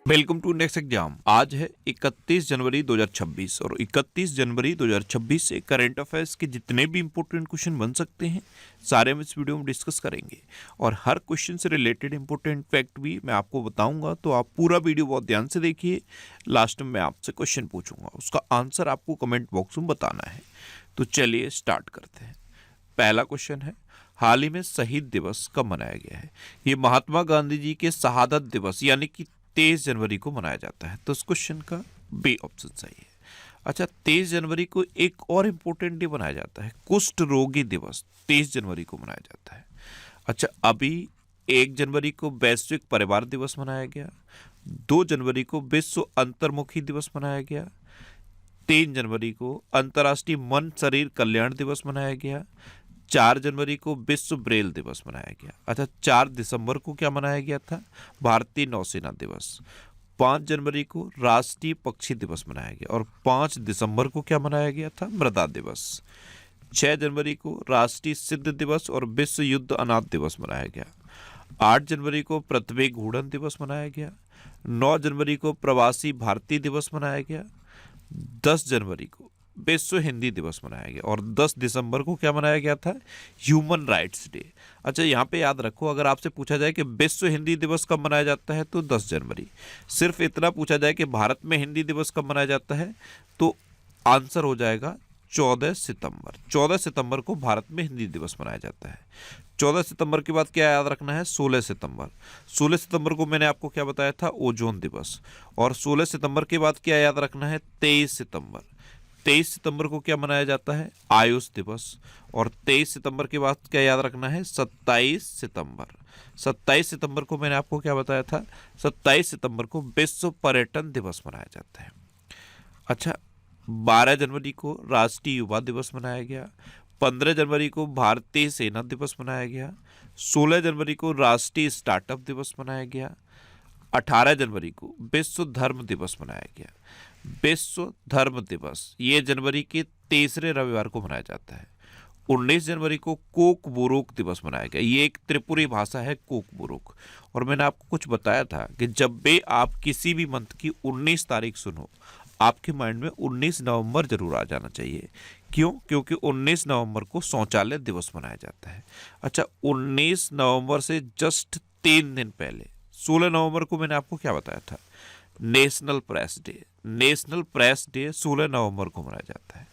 Welcome to next exam. आज है 31 जनवरी 2026 और 31 जनवरी 2026 से करंट अफेयर्स के जितने भी इंपॉर्टेंट क्वेश्चन बन सकते हैं सारे हम इस वीडियो में डिस्कस करेंगे और हर क्वेश्चन से रिलेटेड इंपॉर्टेंट फैक्ट भी मैं आपको बताऊंगा। तो आप पूरा वीडियो बहुत ध्यान से देखिए। लास्ट में मैं आपसे क्वेश्चन पूछूंगा, उसका आंसर आपको कमेंट बॉक्स में बताना है। तो चलिए स्टार्ट करते हैं। पहला क्वेश्चन है, हाल ही में शहीद दिवस कब मनाया गया है? ये महात्मा गांधी जी के शहादत दिवस यानी कि 23 जनवरी को मनाया जाता है। तो इस क्वेश्चन का बी ऑप्शन सही है। अच्छा, 23 जनवरी को एक और इम्पोर्टेंट डे मनाया जाता है, कुष्ठ रोगी दिवस 23 जनवरी को मनाया जाता है। अच्छा, अभी 1 जनवरी को वैश्विक परिवार दिवस मनाया गया, 2 जनवरी को विश्व अंतर्मुखी दिवस मनाया गया, 3 जनवरी को अंतर्राष्ट्रीय मन शरीर कल्याण दिवस मनाया गया, 4 जनवरी को विश्व ब्रेल दिवस मनाया गया। अच्छा, 4 दिसंबर को क्या मनाया गया था? भारतीय नौसेना दिवस। 5 जनवरी को राष्ट्रीय पक्षी दिवस मनाया गया और 5 दिसंबर को क्या मनाया गया था? मृदा दिवस। 6 जनवरी को राष्ट्रीय सिद्ध दिवस और विश्व युद्ध अनाथ दिवस मनाया गया। 8 जनवरी को पृथ्वी घूर्णन दिवस मनाया गया। 9 जनवरी को प्रवासी भारतीय दिवस मनाया गया। 10 जनवरी को विश्व हिंदी दिवस मनाया गया और 10 दिसंबर को क्या मनाया गया था? Human rights day. अच्छा, यहाँ पे याद रखो, अगर आपसे पूछा जाए कि विश्व हिंदी दिवस कब मनाया जाता है तो 10 जनवरी। सिर्फ इतना पूछा जाए कि भारत में हिंदी दिवस कब मनाया जाता है तो आंसर हो जाएगा 14 सितंबर। 14 सितंबर को भारत में हिंदी दिवस मनाया जाता है। 14 सितंबर के बाद क्या याद रखना है? 16 सितंबर। 16 सितंबर को मैंने आपको क्या बताया था? ओजोन दिवस। और 16 सितंबर के बाद क्या याद रखना है? 23 सितंबर। 23 सितंबर को क्या मनाया जाता है? आयुष दिवस। और 23 सितंबर के बाद क्या याद रखना है? 27 सितंबर। 27 सितंबर को मैंने आपको क्या बताया था? 27 सितंबर को विश्व पर्यटन दिवस मनाया जाता है। अच्छा, 12 जनवरी को राष्ट्रीय युवा दिवस मनाया गया। 15 जनवरी को भारतीय सेना दिवस मनाया गया। 16 जनवरी को राष्ट्रीय स्टार्टअप दिवस मनाया गया। 18 जनवरी को विश्व धर्म दिवस मनाया गया। विश्व धर्म दिवस ये जनवरी के तीसरे रविवार को मनाया जाता है। 19 जनवरी को कोक बोरोक दिवस मनाया गया। ये एक त्रिपुरी भाषा है, कोक बोरोक। और मैंने आपको कुछ बताया था कि जब भी आप किसी भी मंथ की 19 तारीख सुनो, आपके माइंड में 19 नवंबर जरूर आ जाना चाहिए। क्यों? क्योंकि 19 नवंबर को शौचालय दिवस मनाया जाता है। अच्छा, 19 नवंबर से जस्ट 3 दिन पहले 16 नवंबर को मैंने आपको क्या बताया था? National press day. National press day 16 नवंबर को मनाया जाता है।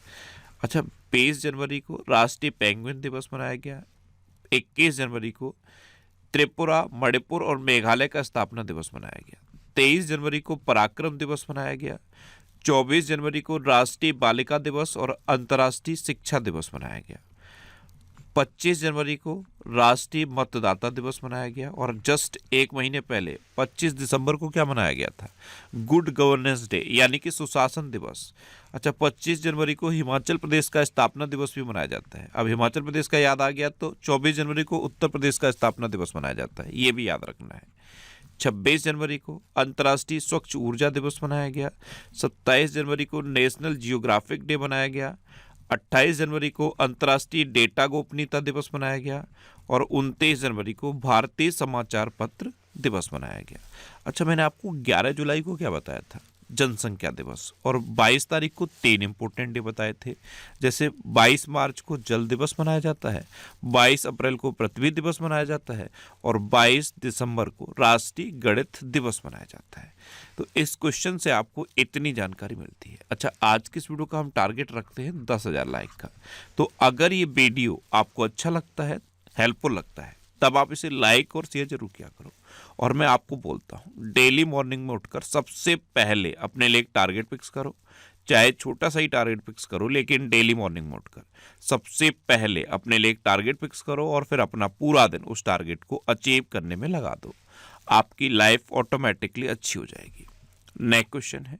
अच्छा, 20 जनवरी को राष्ट्रीय पेंगुइन दिवस मनाया गया। 21 जनवरी को त्रिपुरा, मणिपुर और मेघालय का स्थापना दिवस मनाया गया। 23 जनवरी को पराक्रम दिवस मनाया गया। 24 जनवरी को राष्ट्रीय बालिका दिवस और अंतर्राष्ट्रीय शिक्षा दिवस मनाया गया। 25 जनवरी को राष्ट्रीय मतदाता दिवस मनाया गया और जस्ट एक महीने पहले 25 दिसंबर को क्या मनाया गया था? गुड गवर्नेंस डे यानी कि सुशासन दिवस। अच्छा, 25 जनवरी को हिमाचल प्रदेश का स्थापना दिवस भी मनाया जाता है। अब हिमाचल प्रदेश का याद आ गया तो 24 जनवरी को उत्तर प्रदेश का स्थापना दिवस मनाया जाता है, ये भी याद रखना है। 26 जनवरी को अंतर्राष्ट्रीय स्वच्छ ऊर्जा दिवस मनाया गया। 27 जनवरी को नेशनल जियोग्राफिक डे मनाया गया। 28 जनवरी को अंतर्राष्ट्रीय डेटा गोपनीयता दिवस मनाया गया और 29 जनवरी को भारतीय समाचार पत्र दिवस मनाया गया। अच्छा, मैंने आपको 11 जुलाई को क्या बताया था? जनसंख्या दिवस। और 22 तारीख को 3 इंपॉर्टेंट डे बताए थे, जैसे 22 मार्च को जल दिवस मनाया जाता है, 22 अप्रैल को पृथ्वी दिवस मनाया जाता है और 22 दिसंबर को राष्ट्रीय गणित दिवस मनाया जाता है। तो इस क्वेश्चन से आपको इतनी जानकारी मिलती है। अच्छा, आज की इस वीडियो का हम टारगेट रखते हैं 10,000 लाइक का। तो अगर ये वीडियो आपको अच्छा लगता है, हेल्पफुल लगता है, तब आप इसे लाइक और शेयर जरूर किया करो। और मैं आपको बोलता हूँ, डेली मॉर्निंग में उठकर सबसे पहले अपने लिए एक टारगेट फिक्स करो, चाहे छोटा सा ही टारगेट फिक्स करो, लेकिन डेली मॉर्निंग में उठकर सबसे पहले अपने लिए एक टारगेट फिक्स करो और फिर अपना पूरा दिन उस टारगेट को अचीव करने में लगा दो। आपकी लाइफ ऑटोमेटिकली अच्छी हो जाएगी। नेक्स्ट क्वेश्चन है,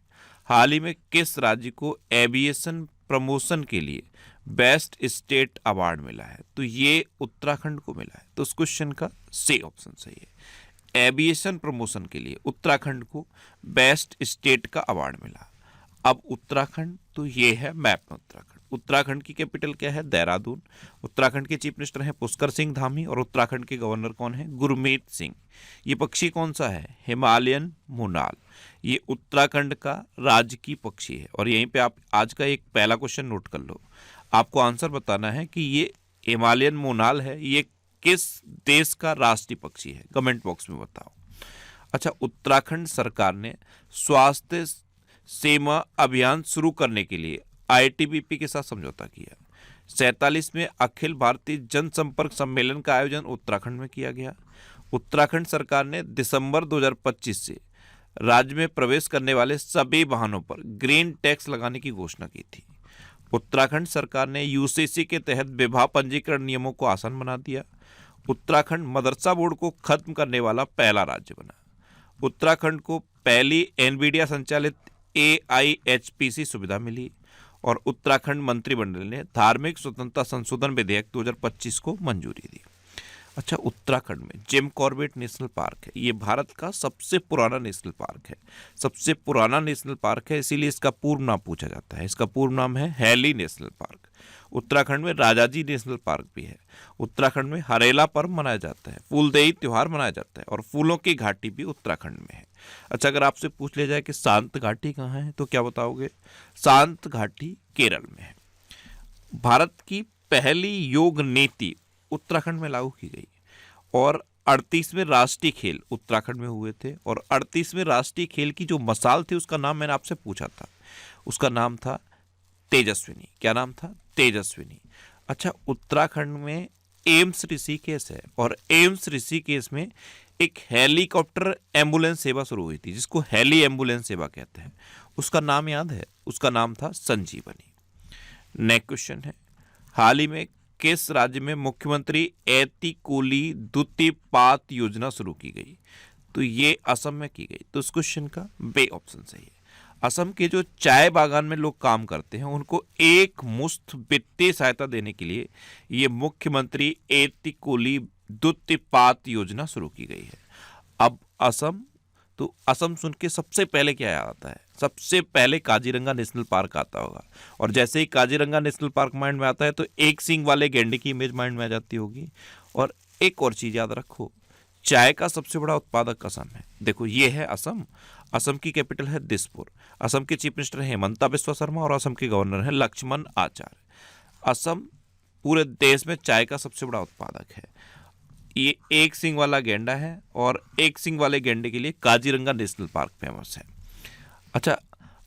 हाल ही में किस राज्य को एविएशन प्रमोशन के लिए बेस्ट स्टेट अवार्ड मिला है? तो ये उत्तराखंड को मिला है। तो उस क्वेश्चन का सी ऑप्शन सही है। एविएशन प्रमोशन के लिए उत्तराखंड को बेस्ट स्टेट का अवार्ड मिला। अब उत्तराखंड, तो ये है मैप में उत्तराखंड। उत्तराखंड की कैपिटल क्या है? देहरादून। उत्तराखंड के चीफ मिनिस्टर हैं पुष्कर सिंह धामी और उत्तराखंड के गवर्नर कौन है? गुरमीत सिंह। ये पक्षी कौन सा है? हिमालयन मोनाल। ये उत्तराखंड का राजकीय पक्षी है। और यहीं पे आप आज का एक पहला क्वेश्चन नोट कर लो, आपको आंसर बताना है कि ये हिमालयन मोनाल है, ये किस देश का राष्ट्रीय पक्षी है, कमेंट बॉक्स में बताओ। अच्छा, उत्तराखंड सरकार ने स्वास्थ्य सेवा अभियान शुरू करने के लिए आईटीबीपी के साथ समझौता किया। 47वें अखिल भारतीय जनसंपर्क सम्मेलन का आयोजन उत्तराखंड में किया गया। उत्तराखंड सरकार ने दिसंबर 2025 से राज्य में प्रवेश करने वाले सभी वाहनों पर ग्रीन टैक्स लगाने की घोषणा की थी। उत्तराखंड सरकार ने यूसीसी के तहत विवाह पंजीकरण नियमों को आसान बना दिया। उत्तराखंड मदरसा बोर्ड को खत्म करने वाला पहला राज्य बना। उत्तराखंड को पहली एनवीडिया संचालित AIHPC सुविधा मिली। और उत्तराखंड मंत्रिमंडल ने धार्मिक स्वतंत्रता संशोधन विधेयक 2025 को मंजूरी दी। अच्छा, उत्तराखंड में जिम कॉर्बेट नेशनल पार्क है, ये भारत का सबसे पुराना नेशनल पार्क है। सबसे पुराना नेशनल पार्क है, इसीलिए इसका पूर्व नाम पूछा जाता है। इसका पूर्व नाम है हैली नेशनल पार्क। उत्तराखंड में राजाजी नेशनल पार्क भी है। उत्तराखंड में हरेला पर्व मनाया जाता है, फूलदेई त्योहार मनाया जाता है और फूलों की घाटी भी उत्तराखंड में है। अच्छा, अगर आपसे पूछ लिया जाए कि शांत घाटी कहाँ है तो क्या बताओगे? शांत घाटी केरल में है। भारत की पहली योग नीति उत्तराखंड में लागू की गई और 38वें राष्ट्रीय खेल उत्तराखंड में हुए थे। और 38वें राष्ट्रीय खेल की जो मसाल थी उसका नाम मैंने आपसे पूछा था, उसका नाम था तेजस्विनी। क्या नाम था? तेजस्विनी। अच्छा, उत्तराखंड में एम्स ऋषिकेश है और एम्स ऋषिकेश में एक हेलीकॉप्टर एम्बुलेंस सेवा शुरू हुई थी जिसको हेली एम्बुलेंस सेवा कहते हैं। उसका नाम याद है? उसका नाम था संजीवनी। नेक्स्ट क्वेश्चन है, हाल ही में किस राज्य में मुख्यमंत्री एतिकोली द्वितीयपात योजना शुरू की गई? तो ये असम में की गई। तो इस क्वेश्चन का बे ऑप्शन सही है। असम के जो चाय बागान में लोग काम करते हैं उनको एक मुश्त वित्तीय सहायता देने के लिए ये मुख्यमंत्री एतिकोली द्वितीयपात योजना शुरू की गई है। अब असम, तो असम सुन के सबसे पहले क्या याद आता है? सबसे पहले काजीरंगा नेशनल पार्क आता होगा। और जैसे ही काजीरंगा नेशनल पार्क माइंड में आता है तो एक सींग वाले गैंडे की इमेज माइंड में आ जाती होगी। और एक और चीज याद रखो, चाय का सबसे बड़ा उत्पादक असम है। देखो, ये है असम। असम की कैपिटल है दिसपुर। असम के चीफ मिनिस्टर हैं हेमंता बिस्वा शर्मा और असम के गवर्नर हैं लक्ष्मण आचार्य। असम पूरे देश में चाय का सबसे बड़ा उत्पादक है। ये एक सींग वाला गैंडा है और एक सींग वाले गैंडे के लिए काजीरंगा नेशनल पार्क फेमस है। अच्छा,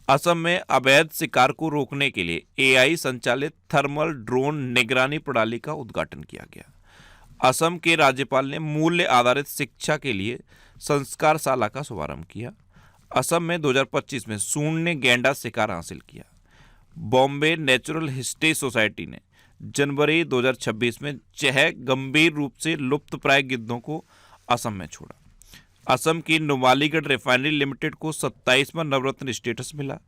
असम में अवैध शिकार को रोकने के लिए AI संचालित थर्मल ड्रोन निगरानी प्रणाली का उद्घाटन किया गया। असम के राज्यपाल ने मूल्य आधारित शिक्षा के लिए संस्कारशाला का शुभारंभ किया। असम में 2025 में सूंड ने गैंडा शिकार हासिल किया। बॉम्बे नेचुरल हिस्ट्री सोसाइटी ने जनवरी 2026 में 6 गंभीर रूप से लुप्तप्राय गिद्धों को असम में छोड़ा। असम की नुमालीगढ़ रिफाइनरी लिमिटेड को 27वां नवरत्न स्टेटस मिला।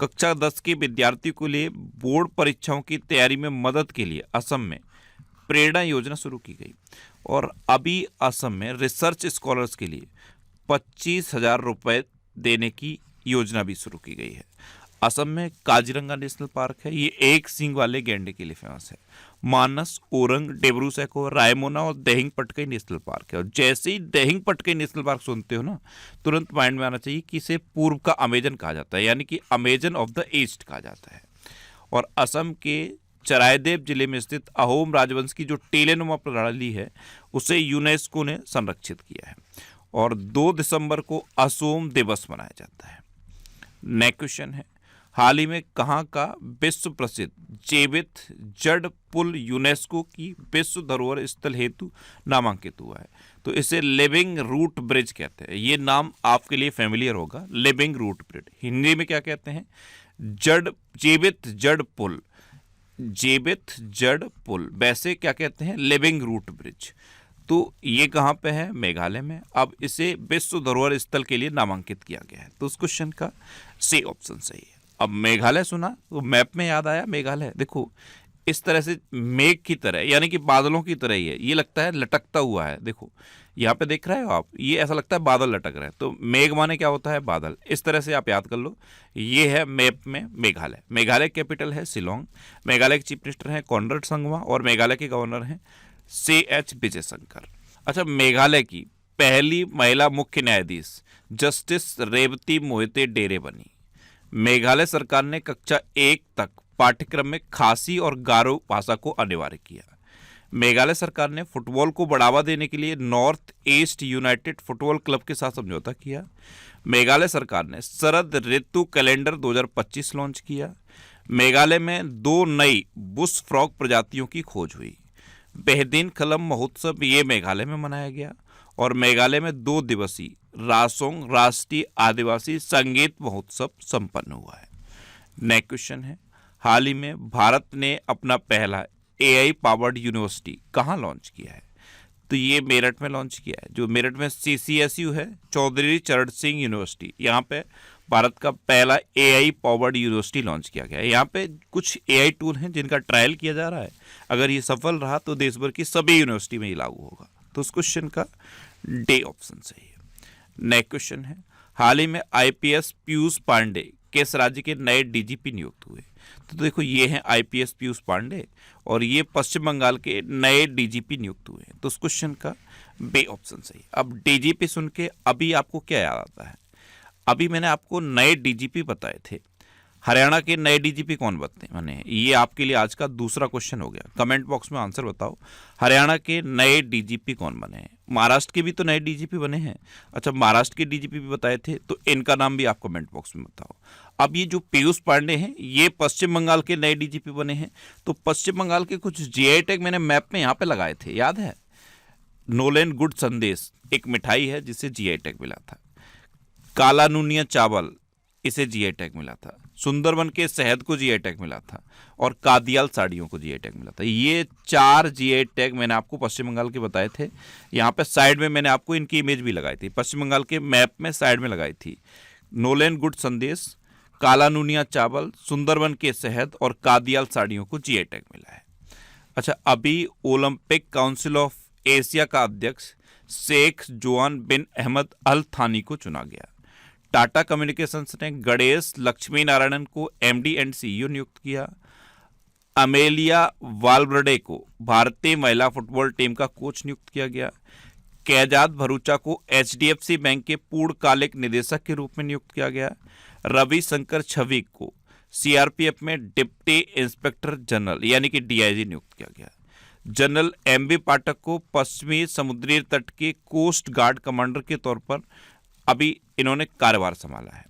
कक्षा 10 के विद्यार्थियों के लिए बोर्ड परीक्षाओं की तैयारी में मदद के लिए असम में प्रेरणा योजना शुरू की गई। और अभी असम में रिसर्च स्कॉलर्स के लिए 25,000 रुपये देने की योजना भी शुरू की गई है। असम में काजीरंगा नेशनल पार्क है, ये एक सींग वाले गैंडे के लिए फेमस है। मानस, ओरंग, डेब्रू सैखो, रायमोना और देहिंग पटकई नेशनल पार्क है। और जैसे ही देहिंग पटकई नेशनल पार्क सुनते हो ना, तुरंत माइंड में आना चाहिए कि इसे पूर्व का अमेजन कहा जाता है, यानी कि अमेजन ऑफ द ईस्ट कहा जाता है। और असम के चरायदेव जिले में स्थित अहोम राजवंश की जो टेलेनुमा प्रणाली है उसे यूनेस्को ने संरक्षित किया है। और 2 दिसंबर को असोम दिवस मनाया जाता है। नेक्स्ट क्वेश्चन है, हाल ही में कहाँ का विश्व प्रसिद्ध जीवित जड़ पुल यूनेस्को की विश्व धरोहर स्थल हेतु नामांकित हुआ है? तो इसे लिविंग रूट ब्रिज कहते हैं। ये नाम आपके लिए फेमिलियर होगा, लिविंग रूट ब्रिज। हिंदी में क्या कहते हैं? जीवित जड़ पुल। जीवित जड़ पुल, वैसे क्या कहते हैं? Living root bridge. तो ये कहाँ पे है? मेघालय में। अब इसे विश्व धरोहर स्थल के लिए नामांकित किया गया है। तो उस क्वेश्चन का सी ऑप्शन सही है। अब मेघालय सुना तो मैप में याद आया मेघालय। देखो, इस तरह से मेघ की तरह, यानी कि बादलों की तरह ही है। ये लगता है लटकता हुआ है। देखो, यहाँ पे देख रहे हो आप, ये ऐसा लगता है बादल लटक रहे हैं। तो मेघ माने क्या होता है? बादल। इस तरह से आप याद कर लो। ये है मैप में मेघालय। मेघालय कैपिटल है शिलोंग। मेघालय के चीफ मिनिस्टर हैं कॉनराड संगमा और मेघालय के गवर्नर हैं CH विजयशंकर। अच्छा, मेघालय की पहली महिला मुख्य न्यायाधीश जस्टिस रेवती मोहिते डेरे बनी। मेघालय सरकार ने कक्षा 1 तक पाठ्यक्रम में खासी और गारो भाषा को अनिवार्य किया। मेघालय सरकार ने फुटबॉल को बढ़ावा देने के लिए north east United football club के साथ समझौता किया। मेघालय सरकार ने शरद ऋतु कैलेंडर 2025 लॉन्च किया। मेघालय में 2 नई बुश फ्रॉग प्रजातियों की खोज हुई। बेहदीन खलम महोत्सव ये मेघालय में मनाया गया और मेघालय में 2 दिवसीय रासोंग राष्ट्रीय आदिवासी संगीत महोत्सव संपन्न हुआ है। नेक्स्ट क्वेश्चन है, हाल ही में भारत ने अपना पहला AI पावर्ड यूनिवर्सिटी कहाँ लॉन्च किया है? तो ये मेरठ में लॉन्च किया है। जो मेरठ में CCSU है, चौधरी चरण सिंह यूनिवर्सिटी, यहाँ पे भारत का पहला AI पावर्ड यूनिवर्सिटी लॉन्च किया गया है। यहाँ पे कुछ AI टूल हैं जिनका ट्रायल किया जा रहा है। अगर ये सफल रहा तो देश भर की सभी यूनिवर्सिटी में ये लागू होगा। तो उस क्वेश्चन का डी ऑप्शन सही है। नेक्स्ट क्वेश्चन है, हाल ही में IPS पीयूष पांडे किस राज्य के नए DGP नियुक्त हुए? तो देखो ये हैं IPS पीयूष पांडे और ये पश्चिम बंगाल के नए DGP नियुक्त हुए हैं। तो उस क्वेश्चन का बी ऑप्शन सही। अब DGP सुन के अभी आपको क्या याद आता है? अभी मैंने आपको नए DGP बताए थे। हरियाणा के नए DGP कौन बने? ये आपके लिए आज का दूसरा क्वेश्चन हो गया। कमेंट बॉक्स में आंसर बताओ, हरियाणा के नए DGP कौन बने हैं? महाराष्ट्र के भी तो नए DGP बने हैं। अच्छा, महाराष्ट्र के DGP भी बताए थे, तो इनका नाम भी आप कमेंट बॉक्स में बताओ। अब ये जो पीयूष पांडे हैं, ये पश्चिम बंगाल के नए DGP बने हैं। तो पश्चिम बंगाल के कुछ GI टैग मैंने मैप में यहाँ पे लगाए थे, याद है? नोलेन गुड संदेश एक मिठाई है जिसे GI टैग मिला था। काला नूनिया चावल, इसे GI टैग मिला था। सुंदरबन के शहद को GI टैग मिला था और कादियाल साड़ियों को GI टैग मिला था। ये 4 GI टैग मैंने आपको पश्चिम बंगाल के बताए थे। यहाँ पे साइड में मैंने आपको इनकी इमेज भी लगाई थी, पश्चिम बंगाल के मैप में साइड में लगाई थी। नोलेन गुड संदेश, काला नूनिया चावल, सुंदरबन के शहद और कादियाल साड़ियों को GI टैग मिला है। अच्छा, अभी ओलंपिक काउंसिल ऑफ एशिया का अध्यक्ष शेख जोआन बिन अहमद अल थानी को चुना गया। टाटा कम्युनिकेशंस ने गणेश लक्ष्मी नारायणन को MD एंड CEO नियुक्त किया। अमेलिया वालवर्डे को भारतीय महिला फुटबॉल टीम का कोच नियुक्त किया गया। कैजात भरूचा को HDFC बैंक के पूर्णकालिक निदेशक के रूप में नियुक्त किया गया। रवि शंकर छवि को CRPF में डिप्टी इंस्पेक्टर जनरल यानी कि DIG नियुक्त किया गया। जनरल MB पाठक को पश्चिमी समुद्री तट के कोस्ट गार्ड कमांडर के तौर पर अभी इन्होंने कार्यभार संभाला है।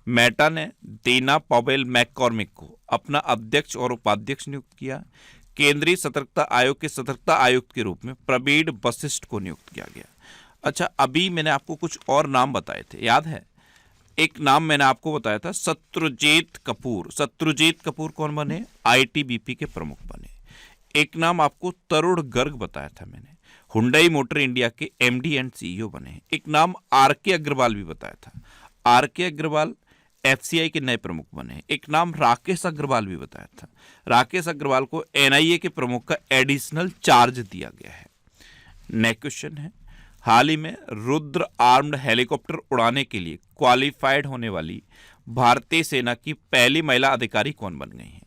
मेटा ने दीना पॉवेल मैककॉर्मिक को अपना अध्यक्ष और उपाध्यक्ष नियुक्त किया। केंद्रीय सतर्कता आयोग के सतर्कता आयुक्त के रूप में प्रवीण वशिष्ठ को नियुक्त किया गया। अच्छा, अभी मैंने आपको कुछ और नाम बताए थे, याद है? एक नाम मैंने आपको बताया था शत्रुजीत कपूर। शत्रुजीत कपूर कौन बने? ITBP के प्रमुख बने। एक नाम आपको तरुण गर्ग बताया था मैंने, हुंडई मोटर इंडिया के MD एंड CEO बने। एक नाम RK अग्रवाल भी बताया था, RK अग्रवाल FCI के नए प्रमुख बने। एक नाम राकेश अग्रवाल भी बताया था, राकेश अग्रवाल को NIA के प्रमुख का एडिशनल चार्ज दिया गया है। नेक्स्ट क्वेश्चन है, हाल ही में रुद्र आर्म्ड हेलीकॉप्टर उड़ाने के लिए क्वालिफाइड होने वाली भारतीय सेना की पहली महिला अधिकारी कौन बन गई है?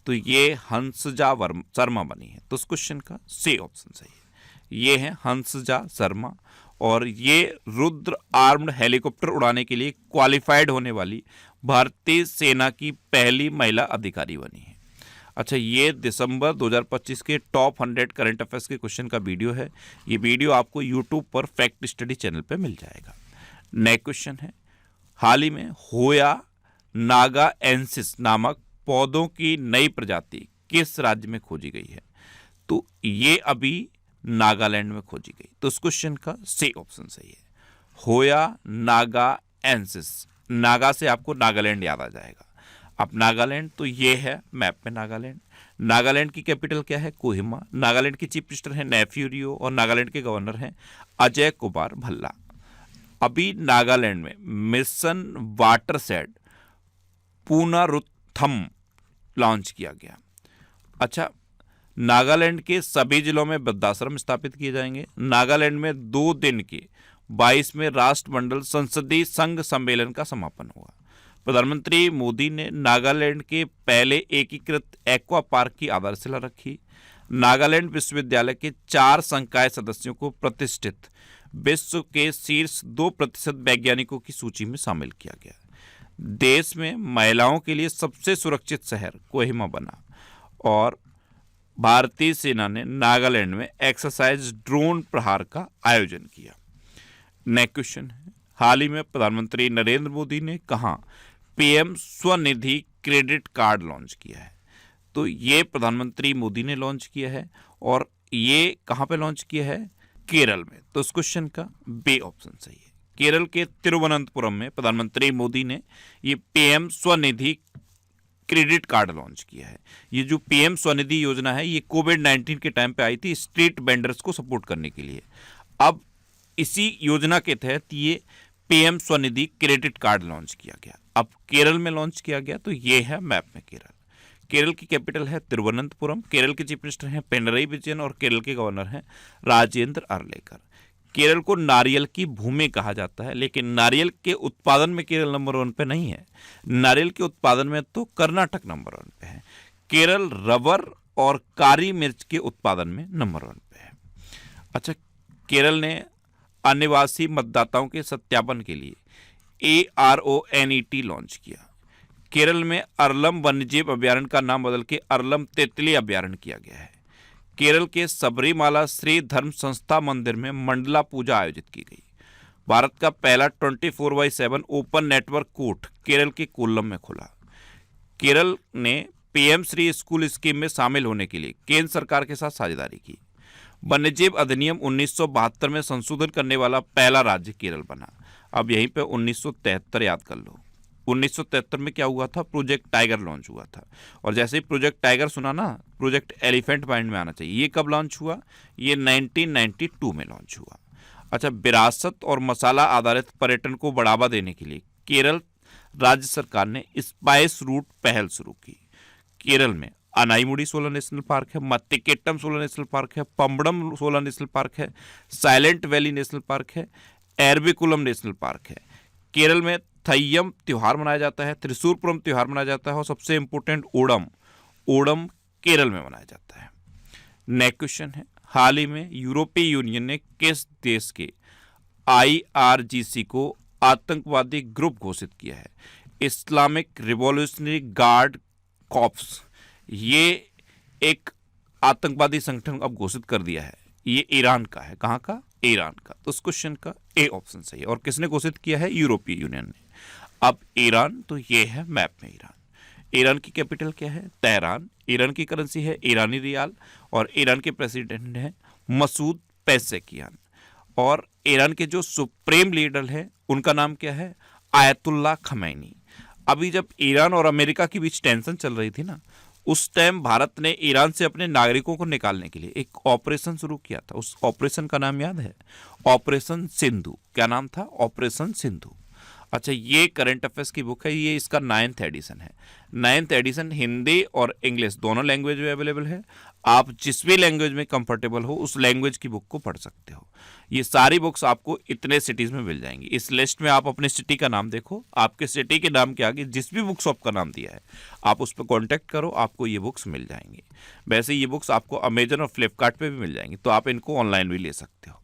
तो ये हंसजा शर्मा बनी है। तो उस क्वेश्चन का सी ऑप्शन सही है। ये है हंसजा शर्मा और ये रुद्र आर्म्ड हेलीकॉप्टर उड़ाने के लिए क्वालिफाइड होने वाली भारतीय सेना की पहली महिला अधिकारी बनी है। अच्छा, ये दिसंबर 2025 के टॉप 100 करंट अफेयर्स के क्वेश्चन का वीडियो है। ये वीडियो आपको यूट्यूब पर फैक्ट स्टडी चैनल पर मिल जाएगा। नेक्स्ट क्वेश्चन है, हाल ही में होया नागाएंसिस नामक पौधों की नई प्रजाति किस राज्य में खोजी गई है? तो ये अभी नागालैंड में खोजी गई। तो इस क्वेश्चन का सी ऑप्शन सही है, होया नागाएंसिस। नागा से आपको नागालैंड याद आ जाएगा। अब नागालैंड तो ये है मैप में नागालैंड। नागालैंड की कैपिटल क्या है? कोहिमा। नागालैंड की चीफ मिनिस्टर है नेफ्यू रियो और नागालैंड के गवर्नर हैं अजय कुमार भल्ला। अभी नागालैंड में मिशन वाटरशेड पुनरुत्थम लॉन्च किया गया। अच्छा, नागालैंड के सभी जिलों में वृद्धाश्रम स्थापित किए जाएंगे। नागालैंड में 2 दिन के 22वें राष्ट्रमंडल संसदीय संघ सम्मेलन का समापन हुआ। प्रधानमंत्री मोदी ने नागालैंड के पहले एकीकृत एक्वा पार्क की आधारशिला रखी। नागालैंड विश्वविद्यालय के 4 संकाय सदस्यों को प्रतिष्ठित विश्व के शीर्ष 2% वैज्ञानिकों की सूची में शामिल किया गया। देश में महिलाओं के लिए सबसे सुरक्षित शहर कोहिमा बना। और भारतीय सेना ने नागालैंड में एक्सरसाइज ड्रोन प्रहार का आयोजन किया। नेक्स्ट क्वेश्चन है, हाल ही में प्रधानमंत्री नरेंद्र मोदी ने कहाँ PM Svanidhi credit card launch किया है? तो ये प्रधानमंत्री मोदी ने लॉन्च किया है और ये कहाँ पे लॉन्च किया है? केरल में। तो इस क्वेश्चन का बी ऑप्शन सही है। केरल के तिरुवनंतपुरम में प्रधानमंत्री मोदी ने ये PM Svanidhi credit card launch किया है। ये जो पीएम स्वनिधि योजना है ये कोविड-19 के टाइम पे आई थी स्ट्रीट वेंडर्स को सपोर्ट करने के लिए। अब इसी योजना के तहत ये PM Svanidhi credit card launch किया गया। अब केरल में लॉन्च किया गया, तो ये है मैप में केरल। केरल की कैपिटल है तिरुवनंतपुरम। केरल के चीफ मिनिस्टर हैं पिनरई विजयन और केरल के गवर्नर हैं राजेंद्र अर्लेकर। केरल को नारियल की भूमि कहा जाता है, लेकिन नारियल के उत्पादन में केरल नंबर 1 पे नहीं है। नारियल के उत्पादन में तो कर्नाटक नंबर 1 पे है। केरल रबर और काली मिर्च के उत्पादन में नंबर 1 पे है। अच्छा, केरल ने अनिवासी मतदाताओं के सत्यापन के लिए ARONET लॉन्च किया। केरल में अरलम वन्यजीव अभ्यारण्य का नाम बदल के अरलम तितली अभ्यारण्य किया गया है। केरल के सबरीमाला श्री धर्म संस्था मंदिर में मंडला पूजा आयोजित की गई। भारत का पहला 24/7 ओपन नेटवर्क कोर्ट केरल के कोल्लम में खुला। केरल ने पीएम श्री स्कूल स्कीम में शामिल होने के लिए केंद्र सरकार के साथ साझेदारी की। वन्यजीव अधिनियम 1972 में संशोधन करने वाला पहला राज्य केरल बना। अब यहीं पे 1973 याद कर लो। 1973 में क्या हुआ था? प्रोजेक्ट टाइगर लॉन्च हुआ था। और जैसे ही प्रोजेक्ट टाइगर सुना ना, प्रोजेक्ट एलिफेंट माइंड में आना चाहिए। ये कब लॉन्च हुआ? ये 1992 में लॉन्च हुआ। अच्छा, विरासत और मसाला आधारित पर्यटन को बढ़ावा देने के लिए केरल राज्य सरकार ने स्पाइस रूट पहल शुरू की। केरल में अनाईमुडी सोलर नेशनल पार्क है, मत्तिकेट्टम सोलर नेशनल पार्क है, पंबड़म सोलर नेशनल पार्क है, साइलेंट वैली नेशनल पार्क है, एरविकुलम नेशनल पार्क है। केरल में थय्यम त्योहार मनाया जाता है, त्रिशूरपुरम त्योहार मनाया जाता है और सबसे इंपॉर्टेंट ओणम केरल में मनाया जाता है। नेक्स्ट क्वेश्चन है, हाल ही में यूरोपीय यूनियन ने किस देश के IRGC को आतंकवादी ग्रुप घोषित किया है? इस्लामिक रिवॉल्यूशनरी गार्ड कॉर्प्स, ये एक आतंकवादी संगठन अब घोषित कर दिया है। ये ईरान का है। कहाँ का? ईरान का। तो उस क्वेश्चन का ए ऑप्शन सही है। और किसने घोषित किया है? यूरोपीय यूनियन ने। अब ईरान, तो ये है मैप में ईरान। ईरान की कैपिटल क्या है? तेहरान। ईरान की करेंसी है ईरानी रियाल और ईरान के प्रेसिडेंट हैं मसूद पेज़ेश्कियान। और ईरान के जो सुप्रीम लीडर है उनका नाम क्या है? आयतुल्ला खमैनी। अभी जब ईरान और अमेरिका के बीच टेंशन चल रही थी ना, उस टाइम भारत ने ईरान से अपने नागरिकों को निकालने के लिए एक ऑपरेशन शुरू किया था। उस ऑपरेशन का नाम याद है? ऑपरेशन सिंधु। क्या नाम था? ऑपरेशन सिंधु। अच्छा, ये करंट अफेयर्स की बुक है। ये इसका 9th एडिशन है। 9th एडिशन हिंदी और इंग्लिश दोनों लैंग्वेज में अवेलेबल है। आप जिस भी लैंग्वेज में कंफर्टेबल हो उस लैंग्वेज की बुक को पढ़ सकते हो। ये सारी बुक्स आपको इतने सिटीज़ में मिल जाएंगी। इस लिस्ट में आप अपने सिटी का नाम देखो, आपके सिटी के नाम के आगे जिस भी बुक शॉप का नाम दिया है आप उस पर कॉन्टैक्ट करो, आपको ये बुक्स मिल जाएंगी। वैसे ये बुक्स आपको अमेजन और फ्लिपकार्ट पर भी मिल जाएंगी, तो आप इनको ऑनलाइन भी ले सकते हो।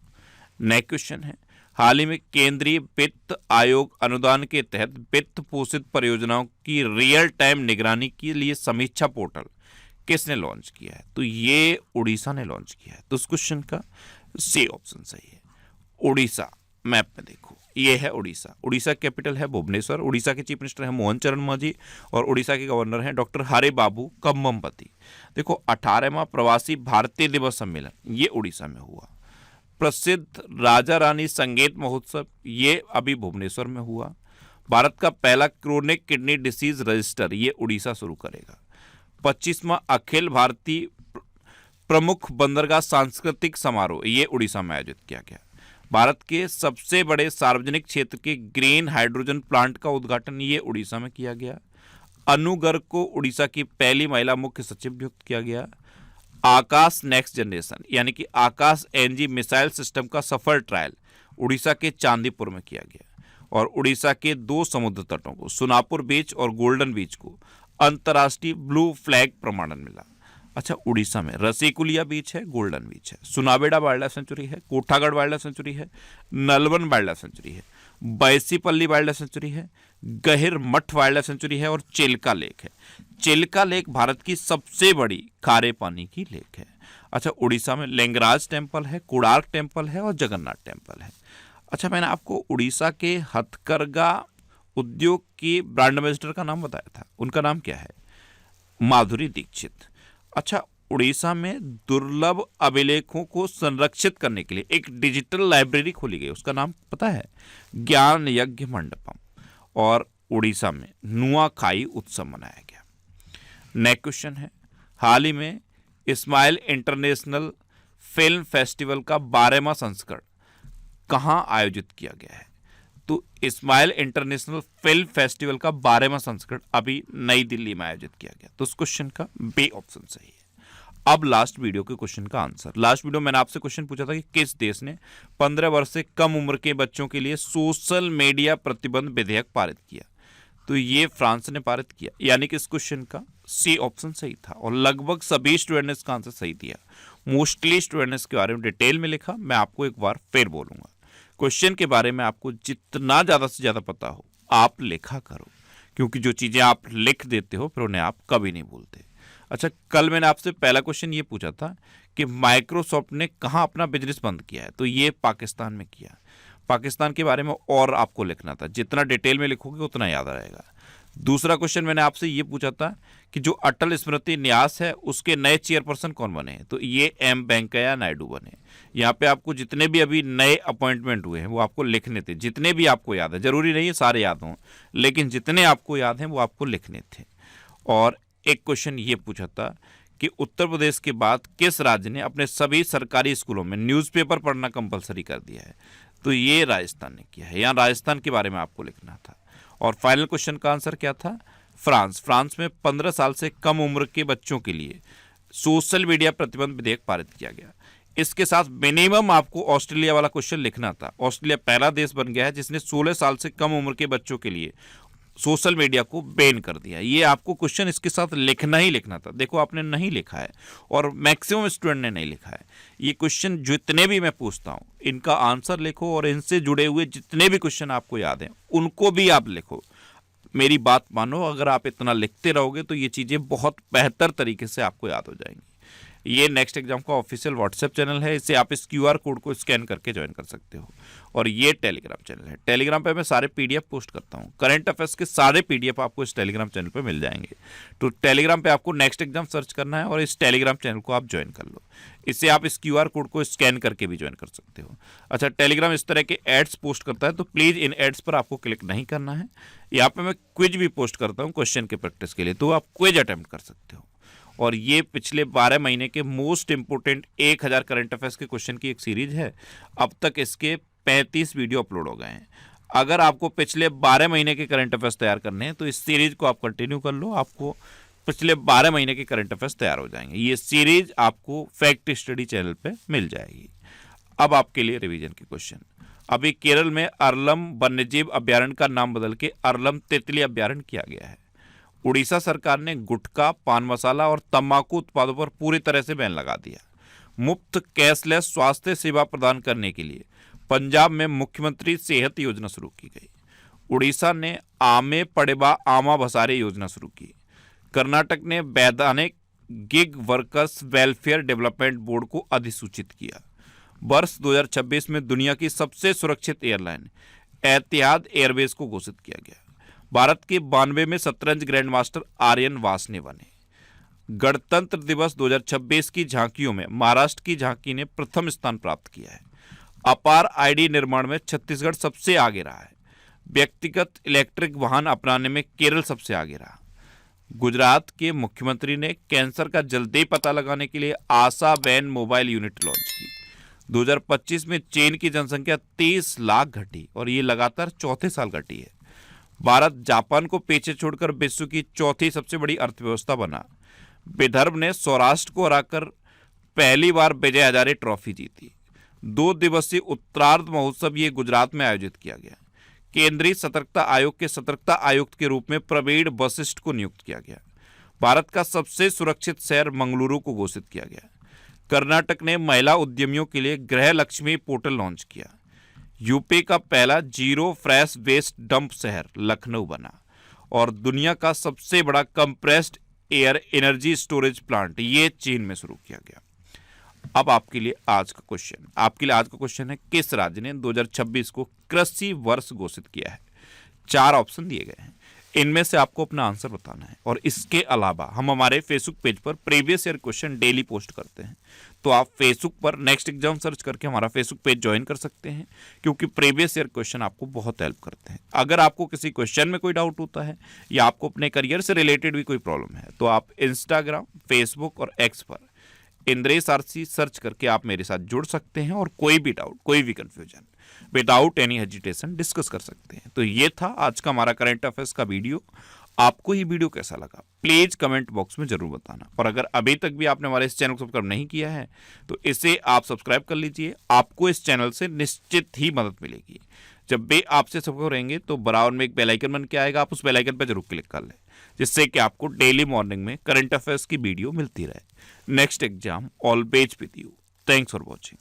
नेक्स्ट क्वेश्चन है, हाल ही में केंद्रीय वित्त आयोग अनुदान के तहत वित्त पोषित परियोजनाओं की रियल टाइम निगरानी के लिए समीक्षा पोर्टल किसने लॉन्च किया है? तो ये उड़ीसा ने लॉन्च किया है। तो उस क्वेश्चन का सी ऑप्शन सही है। उड़ीसा, मैप में देखो, ये है उड़ीसा। उड़ीसा कैपिटल है भुवनेश्वर। उड़ीसा के चीफ मिनिस्टर हैं मोहन चरण मांझी और उड़ीसा के गवर्नर हैं डॉक्टर हरे बाबू कम्बमपति। देखो, 18वां प्रवासी भारतीय दिवस सम्मेलन ये उड़ीसा में हुआ। प्रसिद्ध राजा रानी संगीत महोत्सव ये अभी भुवनेश्वर में हुआ। भारत का पहला क्रोनिक किडनी डिसीज रजिस्टर ये उड़ीसा शुरू करेगा। 25वां अखिल भारतीय प्रमुख बंदरगाह सांस्कृतिक समारोह ये उड़ीसा में आयोजित किया गया। भारत के सबसे बड़े सार्वजनिक क्षेत्र के ग्रीन हाइड्रोजन प्लांट का उद्घाटन ये उड़ीसा में किया गया। अनु गर्ग को उड़ीसा की पहली महिला मुख्य सचिव नियुक्त किया गया। आकाश नेक्स्ट जनरेशन यानी कि आकाश NG मिसाइल सिस्टम का सफल ट्रायल उड़ीसा के चांदीपुर में किया गया। और उड़ीसा के 2 समुद्र तटों को, सोनापुर बीच और गोल्डन बीच को अंतर्राष्ट्रीय ब्लू फ्लैग प्रमाणन मिला। अच्छा, उड़ीसा में रसीकुलिया बीच है, गोल्डन बीच है, सुनाबेड़ा वाइल्ड लाइफ सेंचुरी है, कोठागढ़ वाइल्ड लाइफ सेंचुरी है, नलवन वाइल्ड लाइफ सेंचुरी है, बैसीपल्ली वाइल्ड लाइफ सेंचुरी है, गहिर मठ वाइल्ड लाइफ सेंचुरी है और चिल्का लेक है। चिल्का लेक भारत की सबसे बड़ी खारे पानी की लेक है। अच्छा, उड़ीसा में लिंगराज टेम्पल है, कोणार्क टेम्पल है और जगन्नाथ टेम्पल है। अच्छा, मैंने आपको उड़ीसा के हथकरघा उद्योग की ब्रांड एम्बेसडर का नाम बताया था, उनका नाम क्या है? माधुरी दीक्षित। अच्छा, उड़ीसा में दुर्लभ अभिलेखों को संरक्षित करने के लिए एक डिजिटल लाइब्रेरी खोली गई, उसका नाम पता है? ज्ञान यज्ञ मंडपम। और उड़ीसा में नुआखाई उत्सव मनाया गया। नेक्स्ट क्वेश्चन है, हाल ही में इस्माइल इंटरनेशनल फिल्म फेस्टिवल का 12वां संस्करण कहाँ आयोजित किया गया है? तो इस्माइल इंटरनेशनल फिल्म फेस्टिवल का 12वां संस्करण अभी नई दिल्ली में आयोजित किया गया। तो उस क्वेश्चन का बी ऑप्शन सही है। अब लास्ट वीडियो के क्वेश्चन का आंसर। लास्ट वीडियो मैंने आपसे क्वेश्चन पूछा था कि किस देश ने 15 वर्ष से कम उम्र के बच्चों के लिए सोशल मीडिया प्रतिबंध विधेयक पारित किया? तो ये फ्रांस ने पारित किया, यानी कि इस क्वेश्चन का सी ऑप्शन सही था और लगभग सभी स्टूडेंट ने इसका आंसर सही दिया। मोस्टली स्टूडेंट ने इसके बारे में डिटेल में लिखा। मैं आपको एक बार फिर बोलूंगा, क्वेश्चन के बारे में आपको जितना ज़्यादा से ज़्यादा पता हो आप लिखा करो, क्योंकि जो चीज़ें आप लिख देते हो फिर उन्हें आप कभी नहीं भूलते। अच्छा, कल मैंने आपसे पहला क्वेश्चन ये पूछा था कि माइक्रोसॉफ्ट ने कहाँ अपना बिजनेस बंद किया है, तो ये पाकिस्तान में किया। पाकिस्तान के बारे में और आपको लिखना था, जितना डिटेल में लिखोगे उतना याद रहेगा। दूसरा क्वेश्चन मैंने आपसे ये पूछा था कि जो अटल स्मृति न्यास है उसके नए चेयरपर्सन कौन बने हैं, तो ये एम वेंकैया नायडू बने। यहाँ पे आपको जितने भी अभी नए अपॉइंटमेंट हुए हैं वो आपको लिखने थे, जितने भी आपको याद है, जरूरी नहीं है सारे याद हों, लेकिन जितने आपको याद हैं वो आपको लिखने थे। और एक क्वेश्चन ये पूछा था कि उत्तर प्रदेश के बाद किस राज्य ने अपने सभी सरकारी स्कूलों में न्यूज़पेपर पढ़ना कंपलसरी कर दिया है, तो ये राजस्थान ने किया है। यहाँ राजस्थान के बारे में आपको लिखना था। और फाइनल क्वेश्चन का आंसर क्या था? फ्रांस। फ्रांस में 15 साल से कम उम्र के बच्चों के लिए सोशल मीडिया प्रतिबंध विधेयक पारित किया गया। इसके साथ मिनिमम आपको ऑस्ट्रेलिया वाला क्वेश्चन लिखना था। ऑस्ट्रेलिया पहला देश बन गया है जिसने 16 साल से कम उम्र के बच्चों के लिए सोशल मीडिया को बैन कर दिया। ये आपको क्वेश्चन इसके साथ लिखना ही लिखना था। देखो आपने नहीं लिखा है और मैक्सिमम स्टूडेंट ने नहीं लिखा है। ये क्वेश्चन जितने भी मैं पूछता हूँ इनका आंसर लिखो और इनसे जुड़े हुए जितने भी क्वेश्चन आपको याद हैं उनको भी आप लिखो। मेरी बात मानो, अगर आप इतना लिखते रहोगे तो ये चीज़ें बहुत बेहतर तरीके से आपको याद हो जाएंगी। ये नेक्स्ट एग्जाम का ऑफिशियल व्हाट्सएप चैनल है, इसे आप इस QR कोड को स्कैन करके ज्वाइन कर सकते हो। और ये टेलीग्राम चैनल है, टेलीग्राम पे मैं सारे PDF पोस्ट करता हूँ। करंट अफेयर्स के सारे PDF आपको इस टेलीग्राम चैनल पे मिल जाएंगे। तो टेलीग्राम पे आपको नेक्स्ट एग्जाम सर्च करना है और इस टेलीग्राम चैनल को आप ज्वाइन कर लो। इससे आप इस QR कोड को स्कैन करके भी ज्वाइन कर सकते हो। अच्छा, टेलीग्राम इस तरह के एड्स पोस्ट करता है तो प्लीज़ इन एड्स पर आपको क्लिक नहीं करना है। यहाँ पर मैं क्विज भी पोस्ट करता हूँ क्वेश्चन के प्रैक्टिस के लिए, तो आप क्विज अटैम्प्ट कर सकते हो। और ये पिछले 12 महीने के मोस्ट इंपोर्टेंट 1000 करंट अफेयर्स के क्वेश्चन की एक सीरीज है। अब तक इसके 35 वीडियो अपलोड हो गए हैं। अगर आपको पिछले 12 महीने के करंट अफेयर्स तैयार करने हैं तो इस सीरीज को आप कंटिन्यू कर लो, आपको पिछले 12 महीने के करंट अफेयर्स तैयार हो जाएंगे। ये सीरीज आपको फैक्ट स्टडी चैनल पे मिल जाएगी। अब आपके लिए रिवीजन के क्वेश्चन। अभी केरल में अरलम वन्यजीव अभ्यारण्य का नाम बदल के अरलम तितली अभ्यारण्य किया गया है। उड़ीसा सरकार ने गुटखा, पान मसाला और तंबाकू उत्पादों पर पूरी तरह से बैन लगा दिया। मुफ्त कैशलेस स्वास्थ्य सेवा प्रदान करने के लिए पंजाब में मुख्यमंत्री सेहत योजना शुरू की गई। उड़ीसा ने आमे पड़ेबा आमा भसारे योजना शुरू की। कर्नाटक ने वैधानिक gig workers welfare development board को अधिसूचित किया। वर्ष 2026 में दुनिया की सबसे सुरक्षित एयरलाइन एतिहाद एयरवेज को घोषित किया गया। भारत के 92 में शतरंज ग्रैंड मास्टर आर्यन वासने बने। गणतंत्र दिवस 2026 की झांकियों में महाराष्ट्र की झांकी ने प्रथम स्थान प्राप्त किया है। अपार ID निर्माण में छत्तीसगढ़ सबसे आगे रहा है। व्यक्तिगत इलेक्ट्रिक वाहन अपनाने में केरल सबसे आगे रहा। गुजरात के मुख्यमंत्री ने कैंसर का जल्दी पता लगाने के लिए आशा वैन मोबाइल यूनिट लॉन्च की। 2025 में चीन की जनसंख्या 30 लाख घटी और ये लगातार चौथे साल घटी है। भारत जापान को पीछे छोड़कर विश्व की चौथी सबसे बड़ी अर्थव्यवस्था बना। विदर्भ ने सौराष्ट्र को हराकर पहली बार विजय हजारे ट्रॉफी जीती। 2 दिवसीय उत्तरार्ध महोत्सव ये गुजरात में आयोजित किया गया। केंद्रीय सतर्कता आयोग के सतर्कता आयुक्त के रूप में प्रवीण वशिष्ठ को नियुक्त किया गया। भारत का सबसे सुरक्षित शहर मंगलुरु को घोषित किया गया। कर्नाटक ने महिला उद्यमियों के लिए गृह लक्ष्मी पोर्टल लॉन्च किया। यूपी का पहला जीरो फ्रेश वेस्ट डंप शहर लखनऊ बना। और दुनिया का सबसे बड़ा compressed air energy storage plant ये चीन में शुरू किया गया। अब आपके लिए आज का क्वेश्चन है, किस राज्य ने 2026 को कृषि वर्ष घोषित किया है? 4 ऑप्शन दिए गए हैं, इनमें से आपको अपना आंसर बताना है। और इसके अलावा हम हमारे फेसबुक पेज पर previous year question daily post करते हैं, तो आप फेसबुक पर नेक्स्ट एग्जाम सर्च करके हमारा फेसबुक पेज ज्वाइन कर सकते हैं, क्योंकि प्रीवियस ईयर क्वेश्चन आपको बहुत हेल्प करते हैं। अगर आपको किसी क्वेश्चन में कोई डाउट होता है या आपको अपने करियर से रिलेटेड भी कोई प्रॉब्लम है, तो आप इंस्टाग्राम, फेसबुक और एक्स पर इंद्रेश आरसी सर्च करके आप मेरे साथ जुड़ सकते हैं और कोई भी डाउट, कोई भी confusion without any hesitation discuss कर सकते हैं। तो ये था आज का हमारा करंट अफेयर्स का वीडियो। आपको ये वीडियो कैसा लगा प्लीज कमेंट बॉक्स में जरूर बताना। और अगर अभी तक भी आपने हमारे इस चैनल को सब्सक्राइब नहीं किया है तो इसे आप सब्सक्राइब कर लीजिए। आपको इस चैनल से निश्चित ही मदद मिलेगी। जब भी आपसे सब्सक्राइब रहेंगे तो बराबर में एक बेल आइकन बन के आएगा, आप उस बेल आइकन पर जरूर क्लिक कर लें, जिससे कि आपको डेली मॉर्निंग में करंट अफेयर्स की वीडियो मिलती रहे। Next exam always with you. Thanks for watching.